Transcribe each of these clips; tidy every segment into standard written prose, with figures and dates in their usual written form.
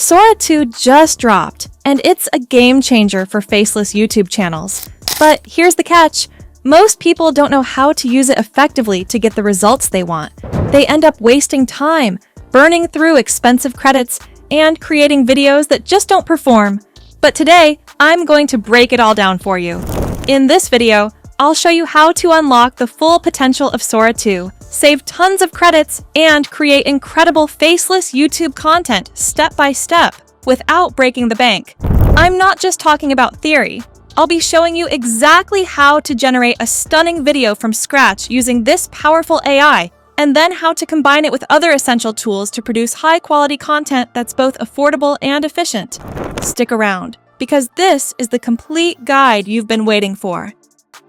Sora 2 just dropped, and it's a game changer for faceless YouTube channels. But here's the catch. Most people don't know how to use it effectively to get the results they want. They end up wasting time, burning through expensive credits, and creating videos that just don't perform. But today, I'm going to break it all down for you. In this video, I'll show you how to unlock the full potential of Sora 2, save tons of credits, and create incredible faceless YouTube content step by step without breaking the bank. I'm not just talking about theory. I'll be showing you exactly how to generate a stunning video from scratch using this powerful AI, and then how to combine it with other essential tools to produce high-quality content that's both affordable and efficient. Stick around, because this is the complete guide you've been waiting for.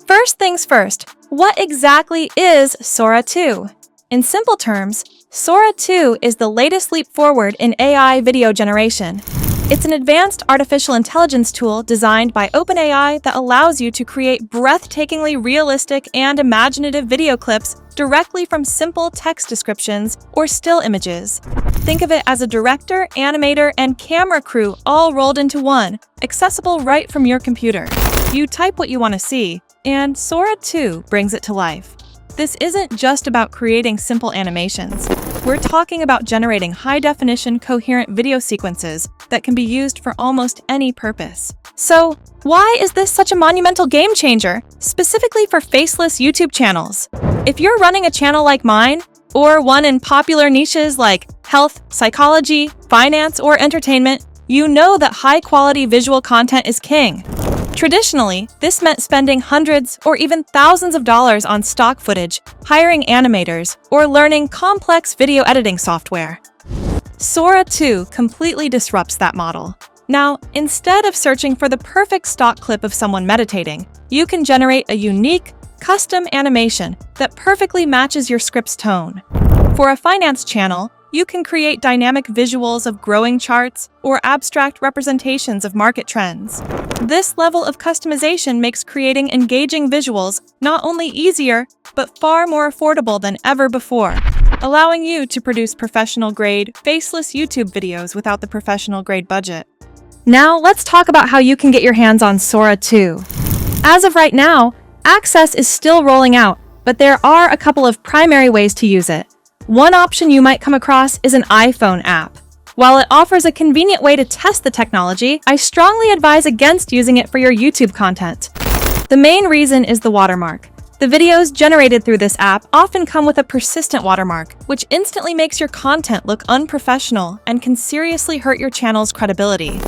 First things first, what exactly is Sora 2? In simple terms, Sora 2 is the latest leap forward in AI video generation. It's an advanced artificial intelligence tool designed by OpenAI that allows you to create breathtakingly realistic and imaginative video clips directly from simple text descriptions or still images. Think of it as a director, animator, and camera crew all rolled into one, accessible right from your computer. You type what you want to see, and Sora 2 brings it to life. This isn't just about creating simple animations. We're talking about generating high-definition, coherent video sequences that can be used for almost any purpose. So, why is this such a monumental game changer, specifically for faceless YouTube channels? If you're running a channel like mine, or one in popular niches like health, psychology, finance, or entertainment, you know that high-quality visual content is king. Traditionally, this meant spending hundreds or even thousands of dollars on stock footage, hiring animators, or learning complex video editing software. Sora 2 completely disrupts that model. Now, instead of searching for the perfect stock clip of someone meditating, you can generate a unique, custom animation that perfectly matches your script's tone. For a finance channel, you can create dynamic visuals of growing charts or abstract representations of market trends. This level of customization makes creating engaging visuals not only easier, but far more affordable than ever before, allowing you to produce professional-grade, faceless YouTube videos without the professional-grade budget. Now, let's talk about how you can get your hands on Sora 2. As of right now, access is still rolling out, but there are a couple of primary ways to use it. One option you might come across is an iPhone app. While it offers a convenient way to test the technology, I strongly advise against using it for your YouTube content. The main reason is the watermark. The videos generated through this app often come with a persistent watermark, which instantly makes your content look unprofessional and can seriously hurt your channel's credibility.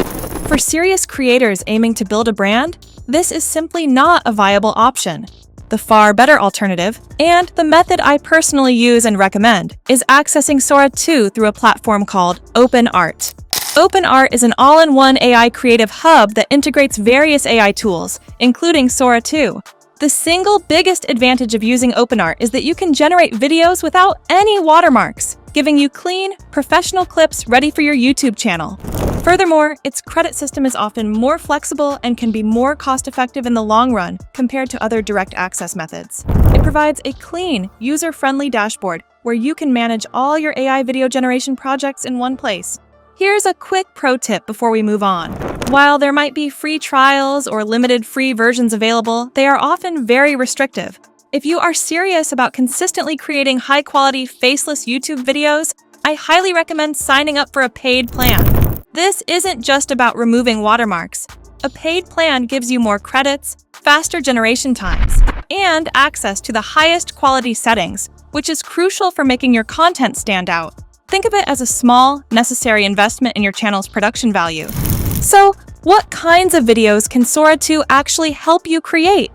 For serious creators aiming to build a brand, this is simply not a viable option. The far better alternative, and the method I personally use and recommend, is accessing Sora 2 through a platform called OpenArt. OpenArt is an all-in-one AI creative hub that integrates various AI tools, including Sora 2. The single biggest advantage of using OpenArt is that you can generate videos without any watermarks, giving you clean, professional clips ready for your YouTube channel. Furthermore, its credit system is often more flexible and can be more cost-effective in the long run compared to other direct access methods. It provides a clean, user-friendly dashboard where you can manage all your AI video generation projects in one place. Here's a quick pro tip before we move on. While there might be free trials or limited free versions available, they are often very restrictive. If you are serious about consistently creating high-quality, faceless YouTube videos, I highly recommend signing up for a paid plan. This isn't just about removing watermarks. A paid plan gives you more credits, faster generation times, and access to the highest quality settings, which is crucial for making your content stand out. Think of it as a small, necessary investment in your channel's production value. So, what kinds of videos can Sora 2 actually help you create?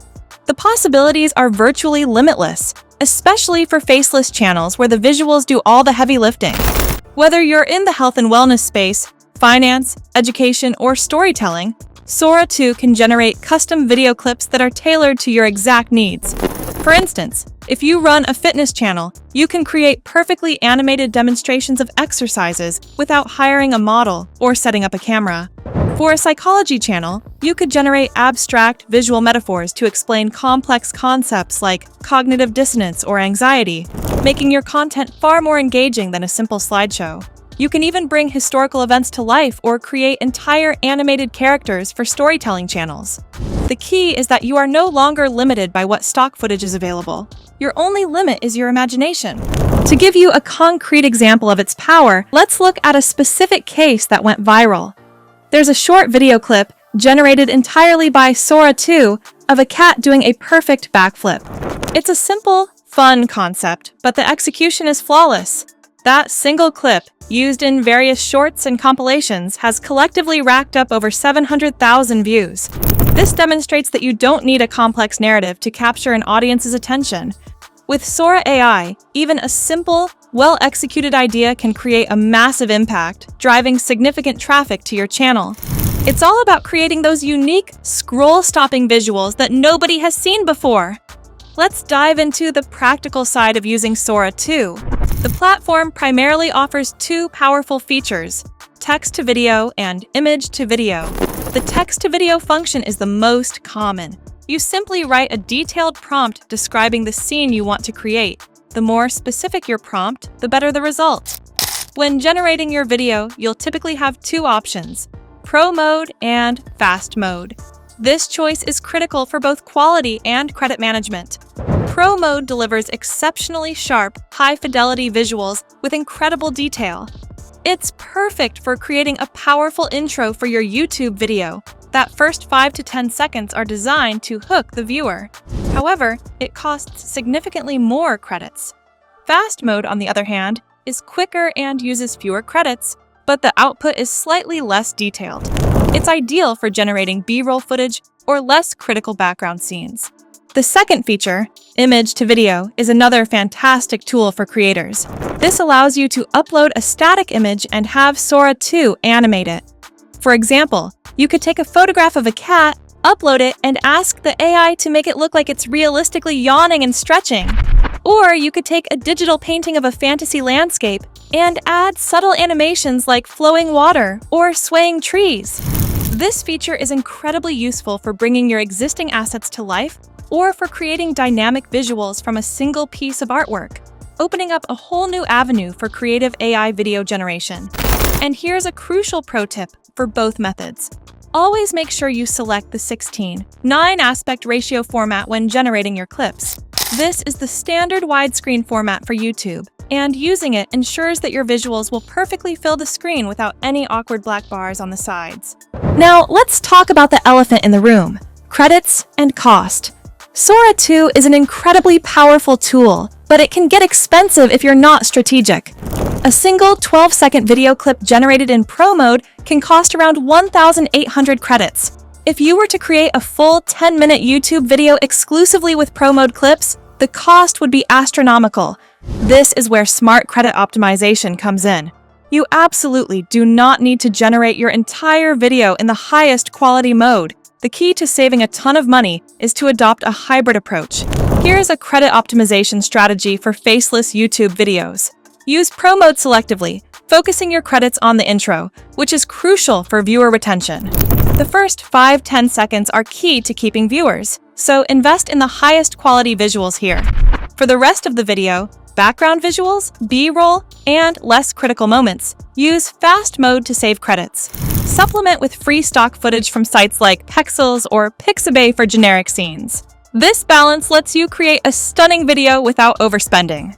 The possibilities are virtually limitless, especially for faceless channels where the visuals do all the heavy lifting. Whether you're in the health and wellness space, finance, education, or storytelling, Sora 2 can generate custom video clips that are tailored to your exact needs. For instance, if you run a fitness channel, you can create perfectly animated demonstrations of exercises without hiring a model or setting up a camera. For a psychology channel, you could generate abstract visual metaphors to explain complex concepts like cognitive dissonance or anxiety, making your content far more engaging than a simple slideshow. You can even bring historical events to life or create entire animated characters for storytelling channels. The key is that you are no longer limited by what stock footage is available. Your only limit is your imagination. To give you a concrete example of its power, let's look at a specific case that went viral. There's a short video clip generated entirely by Sora 2 of a cat doing a perfect backflip. It's a simple, fun concept, but the execution is flawless. That single clip, used in various shorts and compilations, has collectively racked up over 700,000 views. This demonstrates that you don't need a complex narrative to capture an audience's attention. With Sora AI, even a simple, well-executed idea can create a massive impact, driving significant traffic to your channel. It's all about creating those unique, scroll-stopping visuals that nobody has seen before. Let's dive into the practical side of using Sora 2. The platform primarily offers two powerful features: text-to-video and image-to-video. The text-to-video function is the most common. You simply write a detailed prompt describing the scene you want to create. The more specific your prompt, the better the result. When generating your video, you'll typically have two options: Pro mode and Fast mode. This choice is critical for both quality and credit management. Pro mode delivers exceptionally sharp, high-fidelity visuals with incredible detail. It's perfect for creating a powerful intro for your YouTube video. That first 5 to 10 seconds are designed to hook the viewer. However, it costs significantly more credits. Fast mode, on the other hand, is quicker and uses fewer credits, but the output is slightly less detailed. It's ideal for generating B-roll footage or less critical background scenes. The second feature, image to video, is another fantastic tool for creators. This allows you to upload a static image and have Sora 2 animate it. For example, you could take a photograph of a cat, upload it, and ask the AI to make it look like it's realistically yawning and stretching. Or you could take a digital painting of a fantasy landscape and add subtle animations like flowing water or swaying trees. This feature is incredibly useful for bringing your existing assets to life or for creating dynamic visuals from a single piece of artwork, opening up a whole new avenue for creative AI video generation. And here's a crucial pro tip for both methods. Always make sure you select the 16:9 aspect ratio format when generating your clips. This is the standard widescreen format for YouTube, and using it ensures that your visuals will perfectly fill the screen without any awkward black bars on the sides. Now, let's talk about the elephant in the room: credits and cost. Sora 2 is an incredibly powerful tool, but it can get expensive if you're not strategic. A single 12-second video clip generated in Pro mode can cost around 1,800 credits. If you were to create a full 10-minute YouTube video exclusively with Pro mode clips, the cost would be astronomical. This is where smart credit optimization comes in. You absolutely do not need to generate your entire video in the highest quality mode. The key to saving a ton of money is to adopt a hybrid approach. Here's a credit optimization strategy for faceless YouTube videos. Use Pro mode selectively, focusing your credits on the intro, which is crucial for viewer retention. The first 5-10 seconds are key to keeping viewers, so invest in the highest quality visuals here. For the rest of the video, background visuals, B-roll, and less critical moments, use Fast mode to save credits. Supplement with free stock footage from sites like Pexels or Pixabay for generic scenes. This balance lets you create a stunning video without overspending.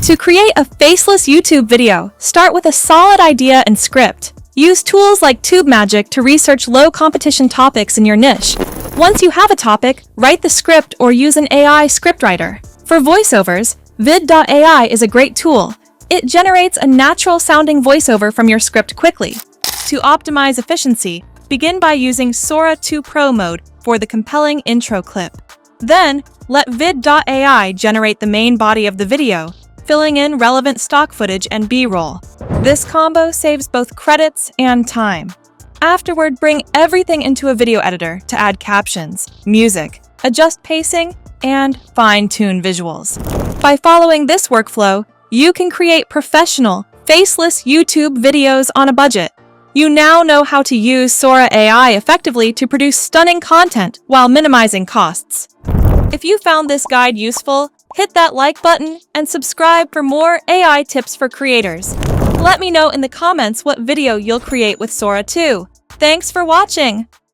To create a faceless YouTube video, start with a solid idea and script. Use tools like TubeMagic to research low-competition topics in your niche. Once you have a topic, write the script or use an AI scriptwriter. For voiceovers, vid.ai is a great tool. It generates a natural-sounding voiceover from your script quickly. To optimize efficiency, begin by using Sora 2 Pro mode for the compelling intro clip. Then, let vid.ai generate the main body of the video, filling in relevant stock footage and B-roll. This combo saves both credits and time. Afterward, bring everything into a video editor to add captions, music, adjust pacing, and fine-tune visuals. By following this workflow, you can create professional, faceless YouTube videos on a budget. You now know how to use Sora AI effectively to produce stunning content while minimizing costs. If you found this guide useful, hit that like button and subscribe for more AI tips for creators. Let me know in the comments what video you'll create with Sora 2. Thanks for watching!